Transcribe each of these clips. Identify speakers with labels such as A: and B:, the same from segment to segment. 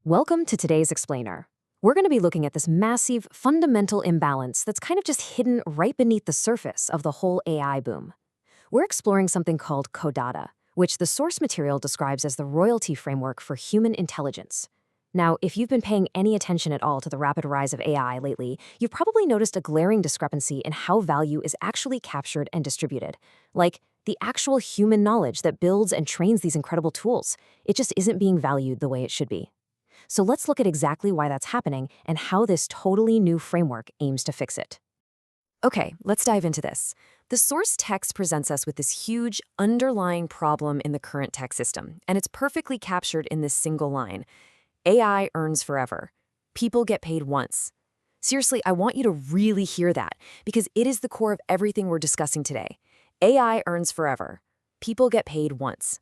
A: Welcome to today's explainer. We're going to be looking at this massive, fundamental imbalance that's kind of just hidden right beneath the surface of the whole AI boom. We're exploring something called Codatta, which the source material describes as the royalty framework for human intelligence. Now, if you've been paying any attention at all to the rapid rise of AI lately, you've probably noticed a glaring discrepancy in how value is actually captured and distributed. Like, the actual human knowledge that builds and trains these incredible tools, it just isn't being valued the way it should be. So let's look at exactly why that's happening and how this totally new framework aims to fix it. Okay, let's dive into this. The source text presents us with this huge underlying problem in the current tech system, and it's perfectly captured in this single line. AI earns forever. People get paid once. Seriously, I want you to really hear that, because it is the core of everything we're discussing today. AI earns forever. People get paid once.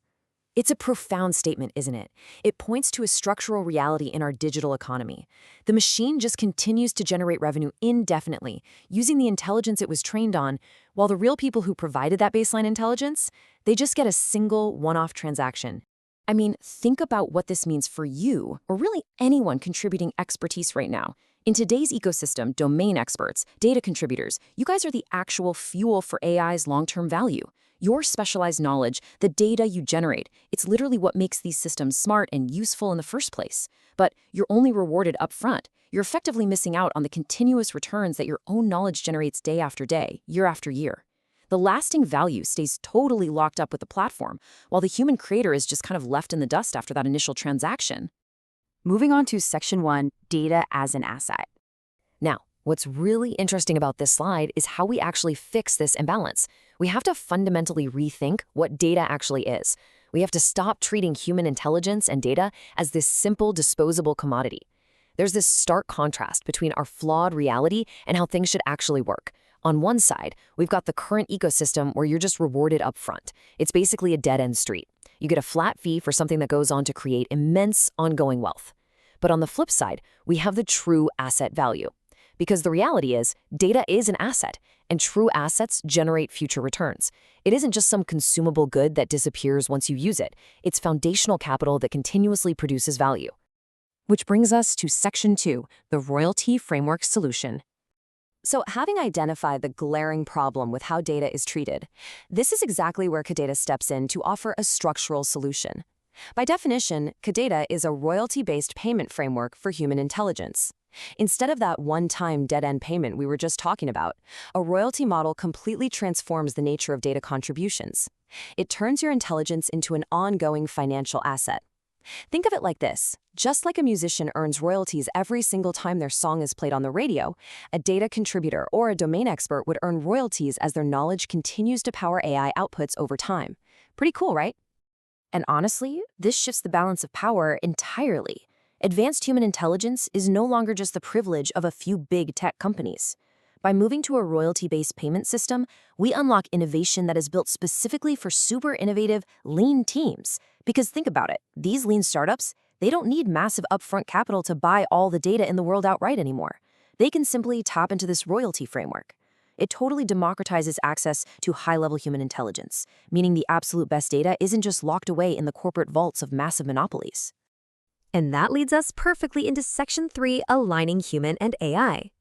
A: It's a profound statement, isn't it? It points to a structural reality in our digital economy. The machine just continues to generate revenue indefinitely, using the intelligence it was trained on, while the real people who provided that baseline intelligence, they just get a single one-off transaction. I mean, think about what this means for you, or really anyone contributing expertise right now. In today's ecosystem, domain experts, data contributors, you guys are the actual fuel for AI's long-term value. Your specialized knowledge, the data you generate, it's literally what makes these systems smart and useful in the first place. But you're only rewarded upfront. You're effectively missing out on the continuous returns that your own knowledge generates day after day, year after year. The lasting value stays totally locked up with the platform, while the human creator is just kind of left in the dust after that initial transaction. Moving on to Section 1, Data as an Asset. Now, what's really interesting about this slide is how we actually fix this imbalance. We have to fundamentally rethink what data actually is. We have to stop treating human intelligence and data as this simple, disposable commodity. There's this stark contrast between our flawed reality and how things should actually work. On one side, we've got the current ecosystem where you're just rewarded upfront. It's basically a dead-end street. You get a flat fee for something that goes on to create immense ongoing wealth. But on the flip side, we have the true asset value. Because the reality is, data is an asset, and true assets generate future returns. It isn't just some consumable good that disappears once you use it. It's foundational capital that continuously produces value. Which brings us to Section 2, the Royalty Framework Solution. So having identified the glaring problem with how data is treated, this is exactly where Codatta steps in to offer a structural solution. By definition, Codatta is a royalty-based payment framework for human intelligence. Instead of that one-time dead-end payment we were just talking about, a royalty model completely transforms the nature of data contributions. It turns your intelligence into an ongoing financial asset. Think of it like this. Just like a musician earns royalties every single time their song is played on the radio, a data contributor or a domain expert would earn royalties as their knowledge continues to power AI outputs over time. Pretty cool, right? And honestly, this shifts the balance of power entirely. Advanced human intelligence is no longer just the privilege of a few big tech companies. By moving to a royalty-based payment system, we unlock innovation that is built specifically for super innovative, lean teams. Because think about it, these lean startups, they don't need massive upfront capital to buy all the data in the world outright anymore. They can simply tap into this royalty framework. It totally democratizes access to high-level human intelligence, meaning the absolute best data isn't just locked away in the corporate vaults of massive monopolies. And that leads us perfectly into Section 3, Aligning Human and AI.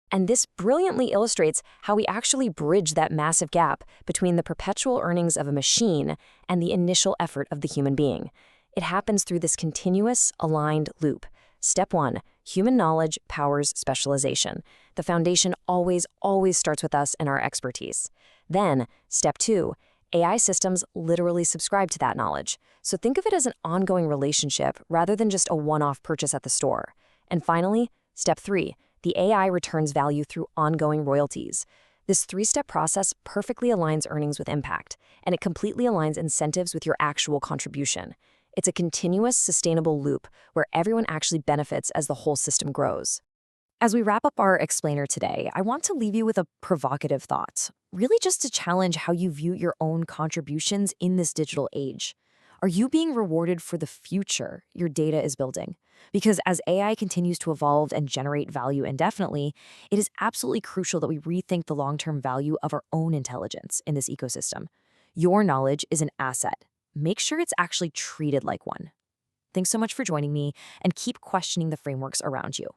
A: And this brilliantly illustrates how we actually bridge that massive gap between the perpetual earnings of a machine and the initial effort of the human being. It happens through this continuous, aligned loop. Step 1, human knowledge powers specialization. The foundation always starts with us and our expertise. Then, Step 2, AI systems literally subscribe to that knowledge. So think of it as an ongoing relationship rather than just a one-off purchase at the store. And finally, Step 3, the AI returns value through ongoing royalties. This three-step process perfectly aligns earnings with impact, and it completely aligns incentives with your actual contribution. It's a continuous, sustainable loop where everyone actually benefits as the whole system grows. As we wrap up our explainer today, I want to leave you with a provocative thought, really just to challenge how you view your own contributions in this digital age. Are you being rewarded for the future your data is building? Because as AI continues to evolve and generate value indefinitely, it is absolutely crucial that we rethink the long-term value of our own intelligence in this ecosystem. Your knowledge is an asset. Make sure it's actually treated like one. Thanks so much for joining me, and keep questioning the frameworks around you.